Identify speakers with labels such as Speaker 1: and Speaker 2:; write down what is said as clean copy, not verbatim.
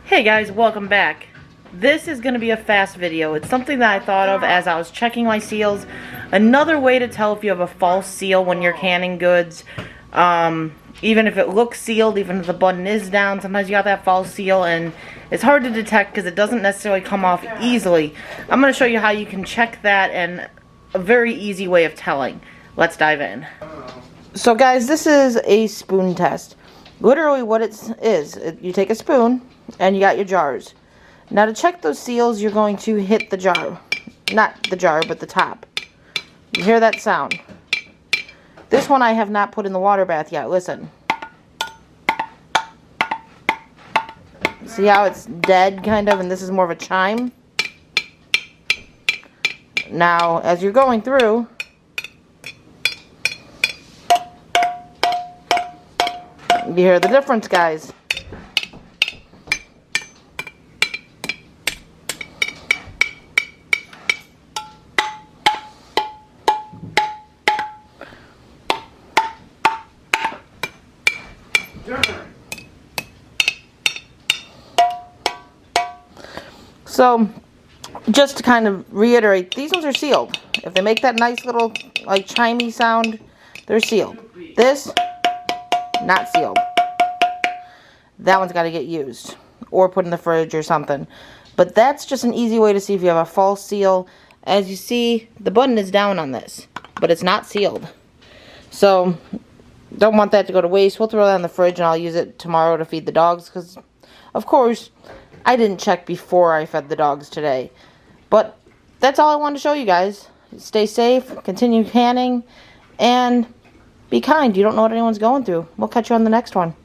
Speaker 1: Hey guys, welcome back. This is going to be a fast video. It's something that I thought of as I was checking my seals. Another way to tell if you have a false seal when you're canning goods. Even if it looks sealed, even if the button is down, sometimes you got that false seal and it's hard to detect because it doesn't necessarily come off easily. I'm going to show you how you can check that and a very easy way of telling. Let's dive in. So guys, this is a spoon test. Literally what it is, you take a spoon and you got your jars. Now to check those seals, you're going to hit the jar. Not the jar, but the top. You hear that sound. This one I have not put in the water bath yet. Listen. See how it's dead, kind of, and this is more of a chime? Now, as you're going through, you hear the difference, guys. So, just to kind of reiterate, these ones are sealed. If they make that nice little, like, chimey sound, they're sealed. This, not sealed. That one's got to get used. Or put in the fridge or something. But that's just an easy way to see if you have a false seal. As you see, the button is down on this. But it's not sealed. So, don't want that to go to waste. We'll throw that in the fridge and I'll use it tomorrow to feed the dogs. Because, of course, I didn't check before I fed the dogs today. But that's all I wanted to show you guys. Stay safe, continue canning, and be kind. You don't know what anyone's going through. We'll catch you on the next one.